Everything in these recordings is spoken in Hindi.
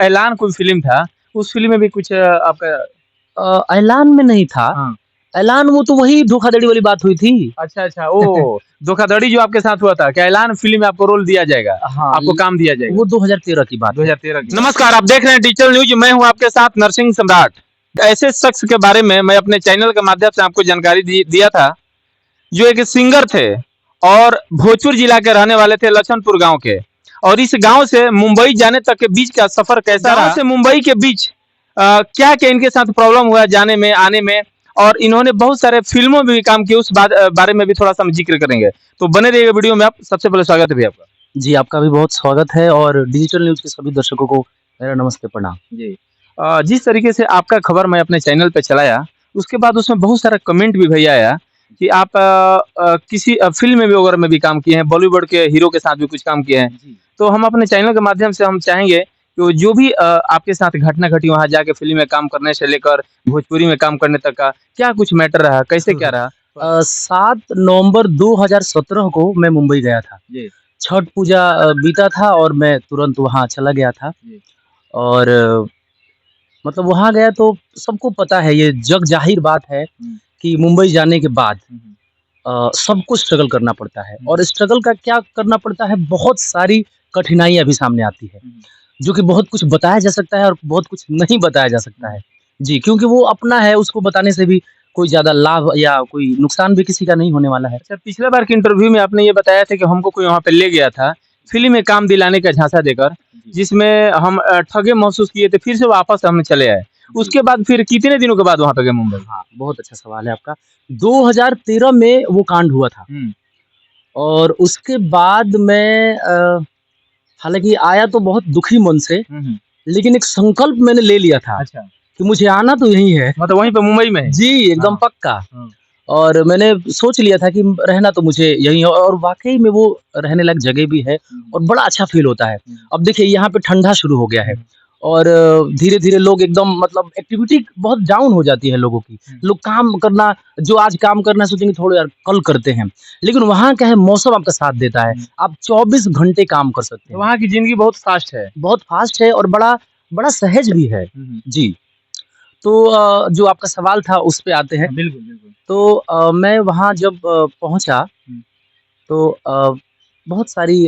ऐलान कोई फ़िल्म था, उस फ़िल्म में भी कुछ आपका ऐलान में नहीं था। हाँ। ऐलान वो तो वही धोखाधड़ी वाली बात हुई थी। अच्छा, अच्छा, ओह! धोखाधड़ी जो आपके साथ हुआ था, क्या ऐलान फ़िल्म में आपको रोल दिया जाएगा? हाँ, आपको काम दिया जाएगा? वो 2013 की बात है। 2013 की। नमस्कार, आप देख रहे हैं डिजिटल न्यूज़, मैं हूँ आपके साथ नरसिंह सम्राट। ऐसे शख्स के बारे में मैं अपने चैनल के माध्यम से आपको जानकारी दिया था, जो एक सिंगर थे और भोजपुर जिला के रहने वाले थे, लछनपुर गाँव के। और इस गाँव से मुंबई जाने तक के बीच का सफ़र कैसा रहा? गाँव से मुंबई के बीच क्या-क्या इनके साथ प्रॉब्लम हुआ जाने में, आने में, और इन्होंने बहुत सारे फ़िल्मों में भी काम किया, उस बारे में भी थोड़ा-सा हम ज़िक्र करेंगे। तो बने रहिएगा वीडियो में आप। सबसे पहले स्वागत है भैया आपका। जी, आपका भी बहुत स्वागत है और डिजिटल न्यूज़ के सभी दर्शकों को मेरा नमस्ते, प्रणाम। जी। जिस तरीके से आपका खबर मैं अपने चैनल पे चलाया, उसके बाद उसमें बहुत सारा कमेंट भी भैया आया कि आप किसी फ़िल्म में भी वगैरह में भी काम किए हैं, बॉलीवुड के हीरो के साथ भी कुछ काम किए हैं। जी। तो हम अपने चैनल के माध्यम से हम चाहेंगे कि वो जो भी आपके साथ घटना घटी वहाँ जाके फ़िल्म में काम करने से लेकर भोजपुरी में काम करने तक का, क्या कुछ मैटर रहा? कैसे क्या रहा? 7 नवंबर 2017 को मैं मुंबई गया था। जी, छठ पूजा बीता था और मैं तुरंत वहाँ चला गया था जी। और मतलब वहाँ गया तो सबको पता है, ये जग ज़ाहिर बात है हुँ, कि मुंबई जाने के बाद हुँ, हुँ, सबको स्ट्रगल करना पड़ता है हुँ, और स्ट्रगल का क्या करना पड़ता है, बहुत सारी कठिनाइयाँ भी सामने आती है, हुँ, जो कि बहुत कुछ बताया जा सकता है और बहुत कुछ नहीं बताया जा सकता हुँ। है। जी, क्योंकि वो अपना है, उसको बताने से भी कोई ज़्यादा लाभ या कोई नुकसान भी किसी का नहीं होने वाला है। अच्छा, पिछला बार के इंटरव्यू में आपने ये बताया था कि हमको कोई वहाँ पे ले गया था, फ़िल्म में काम दिलाने का झांसा देकर, जी, जिसमें हम ठगे महसूस किए थे, फिर से वापस हम चले आए। जी। उसके बाद फिर कितने दिनों के बाद वहाँ पे गए मुंबई? हाँ, बहुत अच्छा सवाल है आपका। 2013 में वो कांड हुआ था हुँ, और उसके बाद मैं हालाँकि आया तो बहुत दुखी मन से, हुँ, हुँ। लेकिन एक संकल्प मैंने ले लिया था अच्छा, कि मुझे आना तो यहीं है। मतलब वहीं पे मुंबई में है? जी, एकदम हाँ, पक्का। हाँ, और मैंने सोच लिया था कि रहना तो मुझे यहीं है और वाक़ई में वो रहने लायक जगह भी है हुँ, और बड़ा अच्छा फ़ील होता है। हुँ, अब देखिए यहाँ पे ठंडा शुरू हो गया है हुँ, और धीरे-धीरे लोग एकदम मतलब एक्टिविटी बहुत डाउन हो जाती है लोगों की। हुँ। लोग काम करना जो आज काम करना है सोचेंगे छोड़ो यार कल करते हैं। लेकिन वहाँ क्या है मौसम आपका साथ देता है। हुँ। आप 24 घंटे काम कर सकते तो हैं। वहाँ की ज़िंदगी बहुत फ़ास्ट है। बहुत फ़ास्ट है और बड़ा बड़ा सहज भी है। हुँ, हुँ। जी, तो जो आपका सवाल था उस पे आते हैं। हाँ, बिल्कुल, बिल्कुल। तो मैं वहाँ जब पहुँचा हुँ, तो बहुत सारी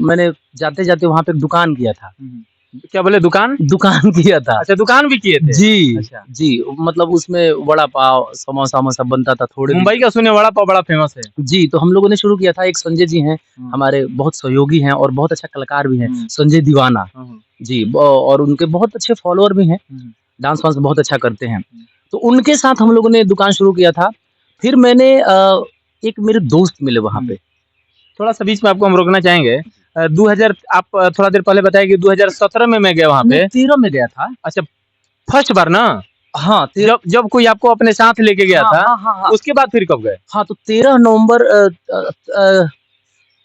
मैंने जाते-जाते वहाँ पे एक दुकान किया था। हुँ, हुँ। क्या बोले दुकान? दुकान किया था। अच्छा, दुकान भी किए थे? जी, अच्छा। जी, मतलब उसमें वड़ा पाव, समोसा-वोसा बनता था थोड़े दिन मुंबई तक। का सुने वड़ा पाव बड़ा फ़ेमस है। जी, तो हम लोगों ने शुरू किया था, एक संजय जी हैं, हुँ, हमारे बहुत सहयोगी हैं और बहुत अच्छा कलाकार भी हैं, हुँ, संजय दीवाना। हाँ, हाँ। जी, ब और उनके बहुत अच्छे फॉलोअर भी हैं, हुँ, हुँ, डांस-वांस बहुत अच्छा करते हैं। हुँ। तो उनके साथ हम लोगों ने दुकान शुरू किया था। फिर मैंने एक मेरे दोस्त मिले वहाँ हुँ। पे। थोड़ा-सा बीच में आपको हम रोकना चाहेंगे। 2000 आप थोड़ा देर पहले बताया कि 2017 में मैं गया वहाँ नहीं, पे। 13 में गया था। अच्छा, फर्स्ट बार ना? हाँ, जब जब कोई आपको अपने साथ लेके गया हाँ, था, हाँ, हाँ, हाँ। उसके बाद फिर कब गए? हाँ, तो 13 नवंबर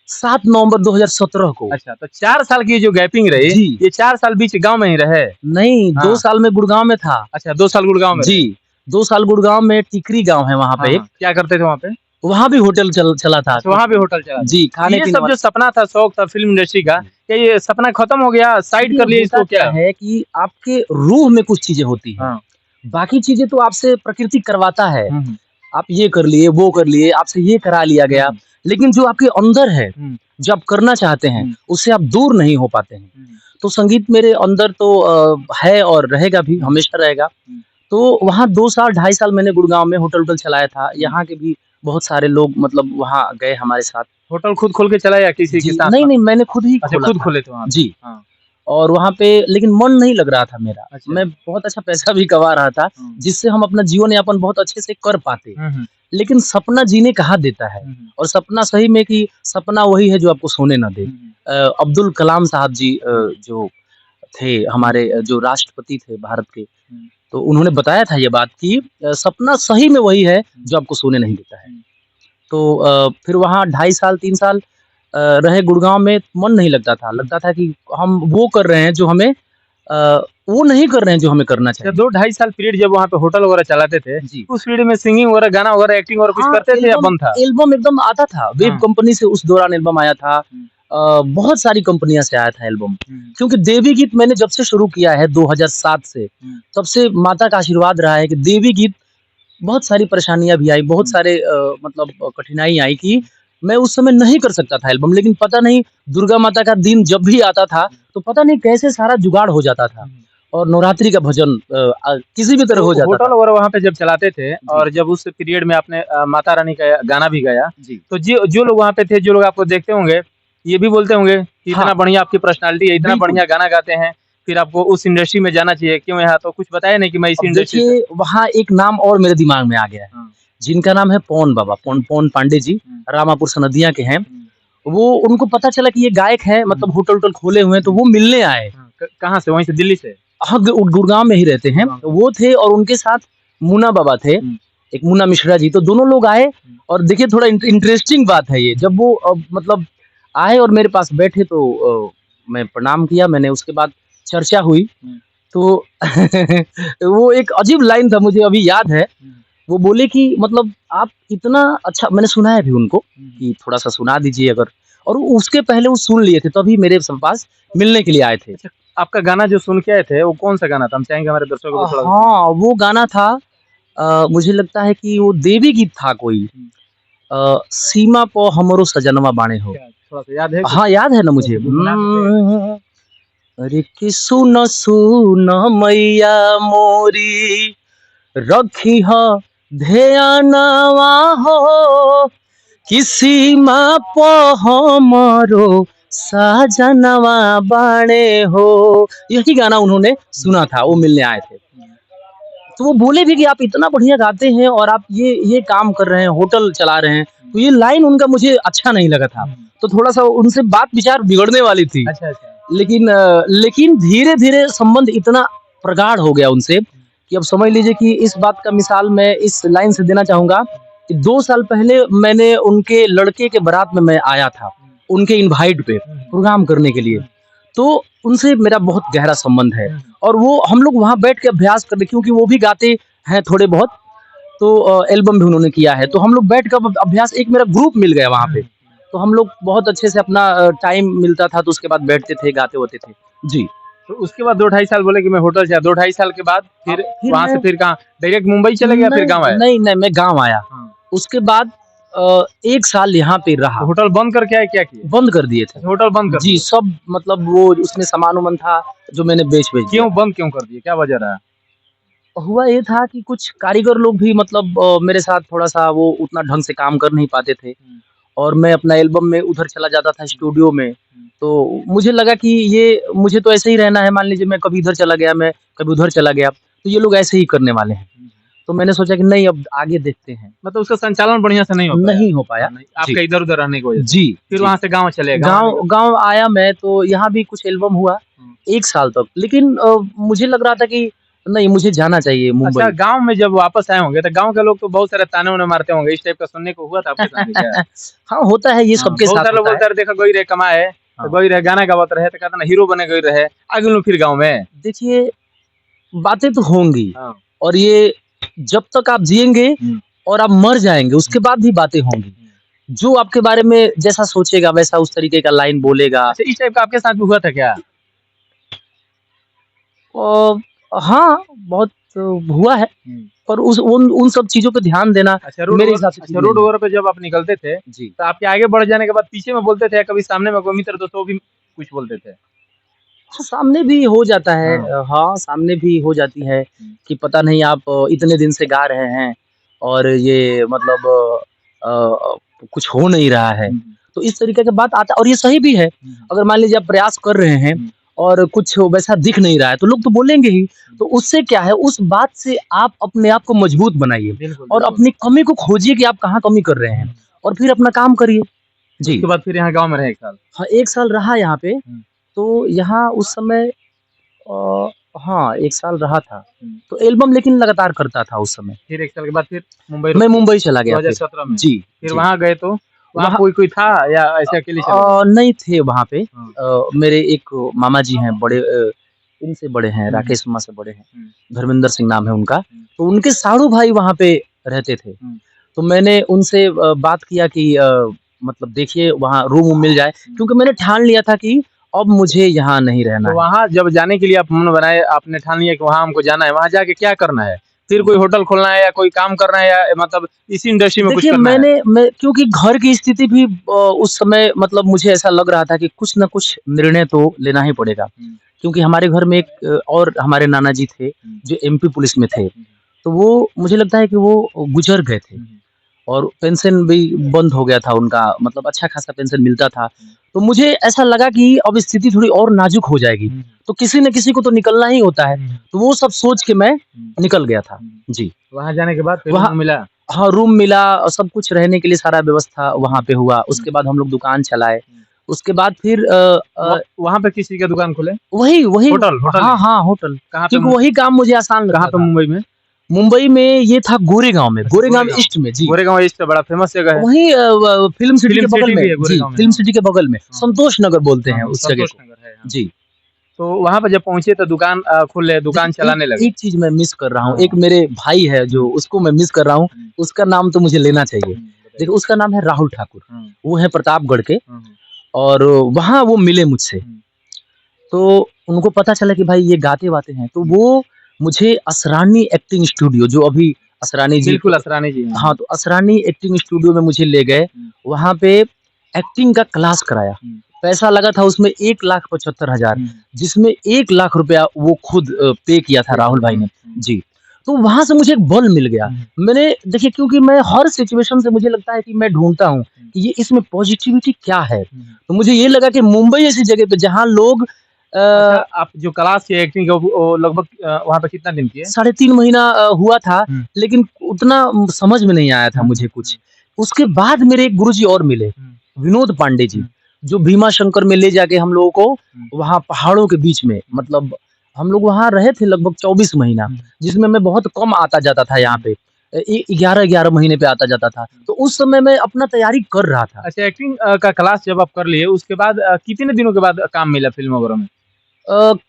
7 नवंबर 2017 को। अच्छा, तो 4 साल की जो गैपिंग रही, जी। ये 4 साल बीच गाँव में ही रहे? नहीं, 2 हाँ। साल मैं गुड़गाँव में था। अच्छा, 2 साल गुड़गाँव में रहे। जी, 2 साल गुड़गाँव में टिकरी गाँव है वहाँ हाँ, पे एक। हाँ। क्या करते थे वहाँ पे? वहाँ भी होटल चला था अच्छा, वहाँ भी छोटा-मोटा। होटल चलाते जी, थे। ये खाने-पीने सब जो वाला। सपना था, शौक था फ़िल्म इंडस्ट्री का, जी। क्या ये सपना खत्म हो गया, साइड देखिए, कर लिए होता इसको क्या क्या? है कि आपके रूह में कुछ चीज़ें होती हैं। हाँ। बाकी चीज़ें तो आपसे प्रकृति करवाता है। हुँ, हुँ। आप ये कर लिए, वो कर लिए, आपसे ये करा लिया हुँ, गया। हुँ। लेकिन जो आपके अंदर है, हुँ, जो आप करना चाहते हैं, हुँ, उससे आप दूर नहीं हो पाते हैं। हुँ, तो संगीत मेरे अंदर तो है और रहेगा भी, हुँ, हमेशा रहेगा। हुँ, तो वहाँ 2 साल, ढाई साल मैंने गुड़गाँव में होटल-वोटल चलाया था। हुँ। यहाँ के भी बहुत सारे लोग मतलब वहाँ गए हमारे साथ। होटल खुद खोल के चलाया या किसी के जी, साथ नहीं, नहीं, मतलब? मैंने खुद ही अच्छा, खोला खुद था। खोले थे वहाँ पे। जी, हाँ, और वहाँ पे लेकिन मन नहीं लग रहा था मेरा। अच्छा। मैं बहुत अच्छा पैसा भी कमा रहा था, हुँ, जिससे हम अपना जीवन यापन बहुत अच्छे से कर पाते। हुँ, हुँ, लेकिन सपना जीने कहाँ देता है हुँ, हुँ, और सपना सही में कि सपना वही है जो आपको सोने ना दे। हुँ, हुँ, अब्दुल कलाम साहब जी हुँ, जो थे हमारे जो राष्ट्रपति थे भारत के, हुँ, तो उन्होंने बताया था ये बात कि सपना सही में वही है हुँ, जो आपको सोने नहीं देता है। हुँ, तो फिर वहाँ ढाई साल 3 साल रहे गुड़गाँव में, मन नहीं लगता था। हुँ। लगता था कि हम वो कर रहे हैं जो हमें वो नहीं कर रहे हैं जो हमें करना अच्छा, चाहिए। 2 ढाई साल पीरियड जब वहाँ पे होटल वगैरह चलाते थे, जी। उस पीरियड में सिंगिंग वगैरह, गाना वगैरह, एक्टिंग वगैरह कुछ हाँ, करते थे या एल्बम बंद था? एल्बम एकदम आता था। वेब हाँ, कंपनी से उस दौरान एल्बम आया था। हुँ, बहुत सारी कंपनियां से आया था एल्बम, क्योंकि देवी गीत मैंने जब से शुरू किया है 2007 से, तब से माता का आशीर्वाद रहा है कि देवी गीत बहुत सारी परेशानियां भी आई, बहुत सारे मतलब कठिनाई आई कि मैं उस समय नहीं कर सकता था एल्बम, लेकिन पता नहीं दुर्गा माता का दिन जब भी आता था तो पता नहीं कैसे सारा जुगाड़ हो जाता था और नवरात्रि का भजन किसी भी तरह हो जाता होटल था। वगैरह वहाँ पे जब चलाते थे और जब उस पीरियड में आपने माता रानी का गाना भी गाया, जी तो जो जो लोग वहाँ पे थे, जो लोग आपको देखते होंगे, ये भी बोलते होंगे कि इतना हाँ, बढ़िया आपकी पर्सनालिटी है, इतना बिल्कुल। बढ़िया गाना गाते हैं, फिर आपको उस इंडस्ट्री में जाना चाहिए, क्यों यहाँ? तो कुछ बताया नहीं कि मैं इसी अब इंडस्ट्री से। देखिए वहाँ एक नाम और मेरे दिमाग में आ गया है, हाँ, जिनका नाम है पवन बाबा, पवन पवन पांडे जी, रामापुर सनदिया के हैं। हुँ, वो उनको पता चला कि ये गायक हैं, मतलब होटल वोटल खोले हुए हैं, तो वो मिलने आए। हाँ, कहाँ से? वहीं से, दिल्ली से? हाँ, गुड़गांव में ही रहते हैं। गुड़गांव। वो थे और उनके साथ मुन्ना बाबा थे, हुँ, एक मुन्ना मिश्रा जी, तो दोनों लोग आए। और देखिए थोड़ा इंटरेस्टिंग बात है ये, जब वो मतलब आए और मेरे पास बैठे तो मैं प्रणाम किया, मैंने उसके बाद चर्चा हुई। हुँ, तो वो एक अजीब लाइन था, मुझे अभी याद है। हुँ, वो बोले कि मतलब आप इतना अच्छा, मैंने सुना है भी उनको हुँ, कि थोड़ा-सा सुना दीजिए अगर, और उसके पहले वो सुन लिए थे, तभी मेरे पास मिलने के लिए आए थे। अच्छा, आपका गाना जो सुन के आए थे, वो कौन-सा गाना था? हम चाहेंगे हमारे दर्शकों को थोड़ा-सा सुनाएँ। हाँ, वो गाना था मुझे लगता है कि वो देवी गीत था कोई, हुँ, सीमा पो हमरो सजनवा बाणे हो। क्या थोड़ा-सा याद है कुछ? हाँ, याद है ना मुझे। गुनगुना सकते हैं? अरे कि सुन सुन मैया मोरी रखी ह ध्यानवा हो, किसी माँ पो हमरो सजनवा बाणे हो। यही गाना उन्होंने सुना था, वो मिलने आए थे। तो वो बोले भी कि आप इतना बढ़िया गाते हैं और आप ये काम कर रहे हैं, होटल चला रहे हैं। तो ये लाइन उनका मुझे अच्छा नहीं लगा था। तो थोड़ा-सा उनसे बात विचार बिगड़ने वाली थी। अच्छा, अच्छा। लेकिन धीरे-धीरे संबंध इतना प्रगाढ़ हो गया उनसे कि अब समझ लीजिए कि इस बात का मिसाल मैं इस लाइन से देना चाहूँगा कि 2 साल पहले मैंने उनके लड़के के बारात में मैं आया था, उनके इनवाइट पे प्रोग्राम करने के लिए। तो उनसे मेरा बहुत गहरा संबंध है और वो हम लोग वहाँ बैठ के अभ्यास करते, क्योंकि वो भी गाते हैं थोड़े बहुत, तो एल्बम भी उन्होंने किया है। तो हम लोग बैठ कर अभ्यास, एक मेरा ग्रुप मिल गया वहाँ पे। तो हम लोग बहुत अच्छे से अपना टाइम मिलता था तो उसके बाद बैठते थे, गाते-वाते थे। जी। तो उसके बाद 2 ढाई साल बोले कि मैं होटल से 2 ढाई साल के बाद फिर फिर वहाँ से मैं फिर कहाँ? डायरेक्ट मुंबई चले गए या फिर नहीं, गाँव आए? नहीं, नहीं, मैं गाँव आया। हाँ। उसके बाद 1 साल यहाँ पे रहा, तो होटल बंद करके आए, क्या किए? बंद कर दिए थे। होटल बंद कर जी, दिए। सब मतलब वो उसमें सामान-वामान था जो मैंने बेच-वेच दिया क्यों था। बंद क्यों कर दिए? क्या वजह रहा? हुआ ये था कि कुछ कारीगर लोग भी मतलब मेरे साथ थोड़ा-सा वो उतना ढंग से काम कर नहीं पाते थे और मैं अपना एल्बम में उधर चला जाता था स्टूडियो में। तो मुझे लगा कि ये मुझे तो ऐसे ही रहना है, मान लीजिए मैं कभी इधर चला गया, मैं कभी उधर चला गया, तो ये लोग ऐसे ही करने वाले हैं। तो मैंने सोचा कि नहीं, अब आगे देखते हैं। मतलब उसका संचालन बढ़िया से नहीं हो पाया? नहीं हो पाया। हाँ, नहीं, जी, आपका इधर-उधर रहने की वजह से। जी, फिर जी। वहाँ से गाँव चले, गाँव आने गाँव के गाँव आया मैं तो यहाँ भी कुछ एल्बम हुआ, हुँ। 1 साल तक। लेकिन मुझे लग रहा था कि नहीं, मुझे जाना चाहिए अच्छा, मुंबई। गाँव में जब वापस आए होंगे तो गाँव के लोग तो बहुत सारे ताने-वाने मारते होंगे, इस टाइप का सुनने को हुआ था आपके साथ भी क्या? हाँ, होता है, ये हाँ, सबके बहुत साथ सारे लोग होता है। बोलते हैं, देखो गई रहे कमाए, तो हाँ। गई रहे गाना गावत रहे, तो कहते ना हीरो बने गई रहे, आ गेलू फिर गाँव में। देखिए, बातें तो होंगी हाँ। और ये जब तक आप जिएँगे हुँ, और आप मर जाएँगे, उसके बाद भी बातें होंगी। जो आपके बारे में जैसा सोचेगा, वैसा उस तरीके का लाइन बोलेगा। अच्छा, इस टाइप का आपके साथ भी हुआ था क्या? अ, हाँ, बहुत हुआ है, हुँ। पर उस उन सब चीज़ों पे ध्यान देना मेरे हिसाब से ठीक रोड नहीं है। वगैरह पे जब आप निकलते थे, जी। तो आपके आगे बढ़ जाने के बाद पीछे में बोलते थे या कभी सामने में कोई मित्र तो भी कुछ बोलते थे? हाँ, सामने भी हो जाता है। हाँ। हाँ, सामने भी हो जाती है हुँ, कि पता नहीं आप इतने दिन से गा रहे हैं और ये मतलब कुछ हो नहीं रहा है। हुँ, तो इस तरीके का बात आता है और ये सही भी है। हुँ, अगर मान लीजिए आप प्रयास कर रहे हैं हुँ, और कुछ वैसा दिख नहीं रहा है, तो लोग तो बोलेंगे ही। तो उससे क्या है, उस बात से आप अपने आप को मजबूत बनाइए बिल्कुल, और बिल्कुल। अपनी कमी को खोजिए कि आप कहाँ कमी कर रहे हैं और फिर अपना काम करिए। जी। उसके बाद फिर यहाँ गाँव में रहे 1 साल। हाँ, 1 साल रहा यहाँ पे, हुँ, तो यहाँ उस समय अ, हाँ, 1 साल रहा था। हुँ। तो एल्बम लेकिन लगातार करता था उस समय। फिर 1 साल के बाद फिर मुंबई रुक मैं गए, मुंबई चला गया फिर। 2017 में। जी, फिर जी। वहाँ गए तो वहाँ वहाँ कोई कोई था या ऐसे अकेले चले गए? नहीं थे वहाँ पे। हाँ। मेरे एक मामा जी हैं, बड़े इनसे बड़े हैं, हुँ, हुँ, राकेश शर्मा से बड़े हैं। हुँ, धर्मेंद्र सिंह नाम है उनका। हुँ, तो उनके साड़ू भाई वहाँ पे रहते थे। हुँ, तो मैंने उनसे बात किया कि मतलब देखिए वहाँ रूम मिल जाए, क्योंकि मैंने ठान लिया था कि अब मुझे यहाँ नहीं रहना तो है। वहाँ जब जाने के लिए आप मन बनाए, आपने ठान लिया कि वहाँ हमको जाना है, वहाँ जाके क्या करना है? फिर कोई होटल खोलना है या कोई काम करना है या मतलब इसी इंडस्ट्री में कुछ देखिए करना है? मैं क्योंकि घर की स्थिति भी उस समय मतलब मुझे ऐसा लग रहा था कि कुछ न कुछ निर्णय तो लेना ही पड़ेगा। हुँ, क्योंकि हमारे घर में एक और हमारे नाना जी थे, हुँ, जो एमपी पुलिस में थे। हुँ, तो वो मुझे लगता है कि वो गुज़र गए थे हुँ, और पेंशन भी बंद हो गया था उनका, मतलब अच्छा खासा पेंशन मिलता था। हुँ, तो मुझे ऐसा लगा कि अब स्थिति थोड़ी और नाज़ुक हो जाएगी, हुँ, तो किसी न किसी को तो निकलना ही होता है। हुँ, तो वो सब सोच के मैं हुँ, निकल गया था। हुँ। जी। वहाँ जाने के बाद फिर वहाँ रूम मिला? हाँ, रूम मिला और सब कुछ रहने के लिए सारा व्यवस्था वहाँ पे हुआ। हुँ, उसके बाद हम लोग दुकान चलाए। हुँ। उसके बाद फिर वहाँ पे किस चीज़ का दुकान खोले? वही वही होटल होटल हाँ, है? हाँ, होटल। कहाँ पे क्योंकि वही काम मुझे आसान कहाँ लगता पे था। मुंबई में? मुंबई में ये था गोरेगाँव में, अच्छा गोरेगाँव गोरेगाँव। ईस्ट में। जी। गोरेगाँव ईस्ट बड़ा फेमस जगह है। वहीं फ़िल्म सिटी फ़िल्म के बगल सिटी में। भी है जी, गोरेगाँव में, फ़िल्म हाँ। सिटी के बगल में। हाँ, संतोष नगर बोलते हाँ, हैं हाँ, उस जगह संतोष को। नगर है, हाँ। जी। तो वहाँ पे जब पहुँचे तो दुकान खोले, दुकान देखिए, एक चलाने लगे। एक चीज़ मैं मिस कर रहा हूँ। एक हाँ। मेरे भाई है जो हुँ, उसको मैं मिस कर रहा हूँ, हुँ, उसका नाम तो मुझे लेना चाहिए। बताइए। देखिए, उसका नाम है राहुल ठाकुर। हाँ, वो है प्रतापगढ़ के हाँ, हाँ, और वहाँ वो मिले मुझसे। हुँ, तो उनको पता चला कि भाई ये गाते-वाते हैं, तो हुँ। वो मुझे असरानी एक्टिंग स्टूडियो जो अभी असरानी जी बिल्कुल असरानी जी, हाँ। हाँ, तो असरानी एक्टिंग स्टूडियो में मुझे ले गए। हुँ, वहाँ पे एक्टिंग का क्लास कराया। हुँ, पैसा लगा था उसमें 1,75,000 हुँ, जिसमें 1,00,000 रुपया वो खुद पे किया था ठीक राहुल है, भाई हाँ, ने। हुँ, जी। तो वहाँ से मुझे एक बल मिल गया। हुँ, मैंने देखिए क्योंकि मैं हर सिचुएशन से मुझे लगता है कि मैं ढूँढता हूँ हुँ, कि ये इसमें पॉज़िटिविटी क्या है? हुँ। तो मुझे ये लगा कि मुंबई ऐसी जगह पे जहाँ लोग अच्छा, आप जो क्लास की एक्टिंग है वो लगभग वहाँ पे कितना दिन किए? साढ़े 3 महीना हुआ था, हुँ, लेकिन उतना समझ में नहीं आया था हुँ, मुझे हुँ, कुछ। उसके बाद मेरे एक गुरुजी और मिले, हुँ, विनोद पांडे जी, हुँ, जो भीमाशंकर में ले जाके हम लोगों को हुँ, वहाँ पहाड़ों के बीच में हुँ, मतलब हम लोग वहाँ रहे थे लगभग 24 महीना, हुँ, जिसमें मैं बहुत कम आता-जाता था यहाँ हुँ, पे। 11-11 महीने पे आता-जाता था। हुँ। तो उस समय मैं अपना तैयारी कर रहा था। अच्छा एक्टिंग का क्लास जब आप कर लिए उसके बाद कितने दिनों के बाद काम मिला फ़िल्म वगैरह में?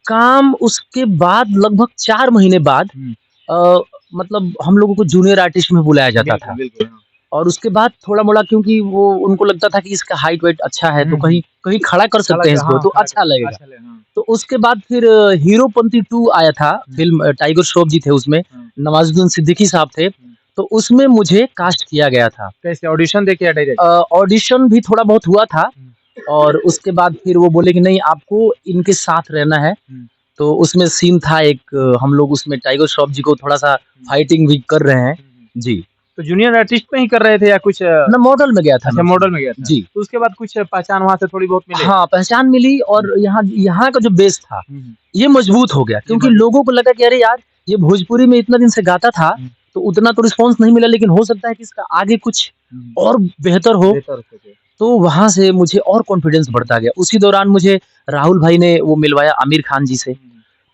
काम उसके बाद लगभग 4 महीने बाद हुँ, अ, मतलब हम लोगों को जूनियर आर्टिस्ट में बुलाया जाता बिल्कुल, था। बिल्कुल, हाँ। और उसके बाद थोड़ा-मोड़ा क्योंकि वो उनको लगता था कि इसका हाइट-वाइट अच्छा है, तो हुँ, हुँ। कहीं कहीं खड़ा कर सकते हैं हालाँकि इसको, हाँ, तो खड़ा कर अच्छा लगेगा। अच्छा लगा, हाँ। तो उसके बाद फिर हीरोपंती 2 आया था, हुँ, फ़िल्म टाइगर श्रॉफ जी थे उसमें, हाँ, नवाज़ुद्दीन सिद्दीकी साहब थे, हुँ। तो उसमें मुझे कास्ट किया गया था। कैसे ऑडिशन देके या डायरेक्ट? ऑडिशन भी थोड़ा बहुत हुआ था हुँ, और उसके बाद फिर वो बोले कि नहीं आपको इनके साथ रहना है, हुँ, तो उसमें सीन था एक हम लोग उसमें टाइगर श्रॉफ जी को थोड़ा-सा हुँ, फाइटिंग भी कर रहे हैं। हुँ, हुँ। जी, तो जूनियर आर्टिस्ट में ही कर रहे थे या कुछ मैं मॉडल में गया था अच्छा मैं मॉडल उसमें। में गया था। जी। तो उसके बाद कुछ पहचान वहाँ से थोड़ी बहुत मिले? हाँ, पहचान मिली हुँ, और यहाँ यहाँ का जो बेस था, हुँ, हुँ। ये मजबूत हो गया ये क्योंकि मज़बूत लोगों को लगा कि अरे यार, ये भोजपुरी में इतना दिन से गाता था, हुँ, तो उतना तो रिस्पॉन्स नहीं मिला लेकिन हो सकता है कि इसका आगे कुछ हुँ। और बेहतर हो, बेहतर हो सके। तो वहाँ से मुझे और कॉन्फिडेंस बढ़ता गया। उसी दौरान मुझे राहुल भाई ने वो मिलवाया आमिर खान जी से, हुँ,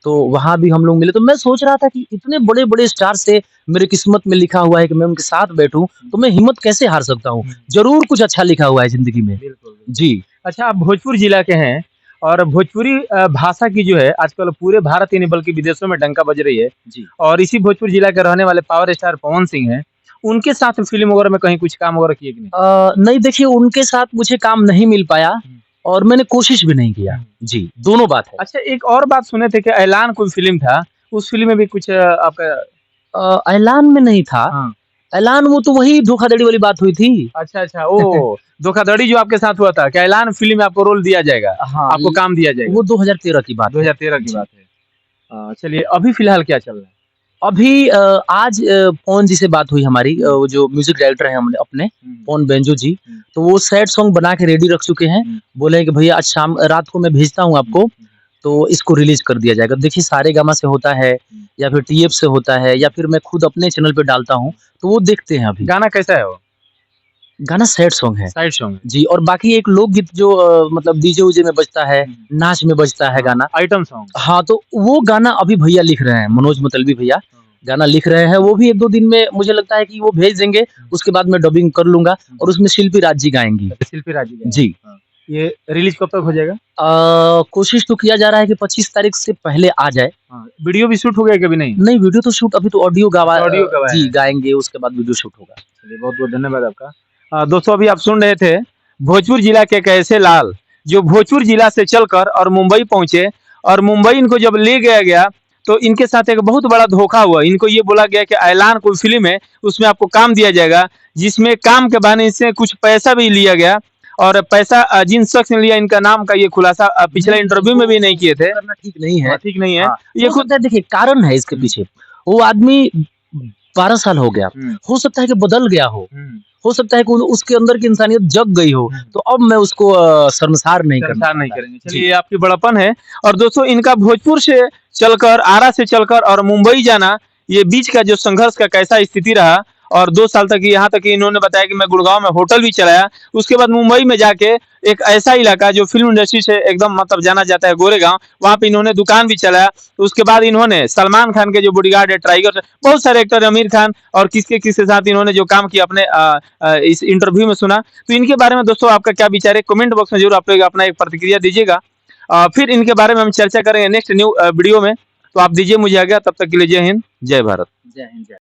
तो वहाँ भी हम लोग मिले। तो मैं सोच रहा था कि इतने बड़े-बड़े स्टार से मेरे किस्मत में लिखा हुआ है कि मैं उनके साथ बैठूँ, हुँ, तो मैं हिम्मत कैसे हार सकता हूँ? हुँ। ज़रूर कुछ अच्छा लिखा हुआ है ज़िंदगी में। बिल्कुल, बिल्कुल। जी। अच्छा आप भोजपुर जिला के हैं और भोजपुरी भाषा की जो है आजकल पूरे भारत ही नहीं बल्कि विदेशों में डंका बज रही है जी। और इसी भोजपुर जिला के रहने वाले पावर स्टार पवन सिंह हैं। उनके साथ फ़िल्म वगैरह में कहीं कुछ काम वगैरह किए कि नहीं? नहीं देखिए उनके साथ मुझे काम नहीं मिल पाया हुँ, और मैंने कोशिश भी नहीं किया। हुँ। जी, दोनों बात है। अच्छा एक और बात सुने थे कि ऐलान कोई फ़िल्म था, उस फ़िल्म में भी कुछ आपका ऐलान में नहीं था, हाँ। ऐलान वो तो वही धोखाधड़ी वाली बात हुई थी। अच्छा, अच्छा ओह! धोखाधड़ी जो आपके साथ हुआ था, क्या ऐलान फ़िल्म में आपको रोल दिया जाएगा? हाँ, आपको काम दिया जाएगा? वो 2013 की बात है। 2013 की जी। बात है। चलिए अभी फ़िलहाल क्या चल रहा है? अभी आज पवन जी से बात हुई हमारी वो जो म्यूज़िक डायरेक्टर हैं हमने अपने, हुँ, पवन बेंजो जी, हुँ, तो वो सैड सॉन्ग बना के रेडी रख चुके हैं। हुँ, बोले हैं कि भैया आज शाम रात को मैं भेजता हूँ हुँ, आपको, हुँ, तो इसको रिलीज़ कर दिया जाएगा। देखिए सारेगामा से होता है हुँ, या फिर टीएफ से होता है या हुँ, फिर मैं खुद अपने चैनल पे डालता हूँ, हुँ। तो वो देखते हैं अभी। गाना कैसा है वो? गाना सैड सॉन्ग है। साइड सॉन्ग है। जी, और बाकी एक लोकगीत जो मतलब डीजे-वीजे में बजता है, हुँ, नाच में बजता है हाँ, गाना। Item song. हाँ, तो वो गाना अभी भैया लिख रहे हैं, मनोज मतलबी भैया हाँ, गाना लिख रहे हैं। वो भी 1-2 दिन में मुझे लगता है कि वो भेज देंगे, हुँ, उसके बाद मैं डबिंग कर लूँगा हुँ। और उसमें शिल्पी राज जी गाएँगी। अच्छा शिल्पी राजी गाएँगी। जी। हाँ, ये रिलीज़ कब तक हो जाएगा? कोशिश तो किया जा रहा है कि 25 तारीख से पहले आ जाए। हाँ, वीडियो भी शूट हो गया है कि अभी नहीं? नहीं, वीडियो तो शूट अभी तो ऑडियो अच्छा ऑडियो गवाह जी, है। गाएँगे उसके बाद वीडियो शूट होगा। चलिए बहुत-बहुत धन्यवाद आपका। दोस्तों अभी आप सुन रहे थे भोजपुर जिला के एक ऐसे लाल जो भोजपुर जिला से चलकर और मुंबई पहुंचे, और मुंबई इनको जब ले गया गया तो इनके साथ एक बहुत बड़ा धोखा हुआ। इनको ये बोला गया कि ऐलान कोई फिल्म है, उसमें आपको काम दिया जाएगा, जिसमें काम के बहाने इससे कुछ पैसा भी लिया गया। और पैसा जिन शख्स ने लिया, इनका नाम का ये खुलासा पिछले इंटरव्यू में भी नहीं किए थे। करना ठीक नहीं है। ठीक नहीं है। हाँ, ये हो खुद सकता है, देखिए कारण है इसके पीछे। वो आदमी 12 साल हो गया, हो सकता है कि बदल गया हो सकता है कि उसके अंदर की इंसानियत जग गई हो, तो अब मैं उसको शर्मसार नहीं शर्मसार नहीं चाहता। करेंगे। जी। चलिए, ये आपकी बड़प्पन है। और दोस्तों, इनका भोजपुर से चलकर, आरा से चलकर और मुंबई जाना, ये बीच का जो संघर्ष का कैसा स्थिति रहा। और 2 साल तक, यहाँ तक कि इन्होंने बताया कि मैं गुड़गांव में होटल भी चलाया। उसके बाद मुंबई में जाके एक ऐसा इलाका जो फिल्म इंडस्ट्री से एकदम मतलब जाना जाता है, गोरेगांव, वहाँ पे इन्होंने दुकान भी चलाया। उसके बाद इन्होंने सलमान खान के जो बॉडीगार्ड है, टाइगर, बहुत सारे एक्टर, आमिर खान और किसके साथ इन्होंने जो काम किया अपने इस इंटरव्यू में सुना। तो इनके बारे में दोस्तों आपका क्या विचार है, कमेंट बॉक्स में जरूर आप लोग अपना एक प्रतिक्रिया दीजिएगा। फिर इनके बारे में हम चर्चा करेंगे नेक्स्ट न्यू वीडियो में। तो आप दीजिए मुझे आज्ञा, तब तक के लिए जय हिंद, जय भारत। जय हिंद।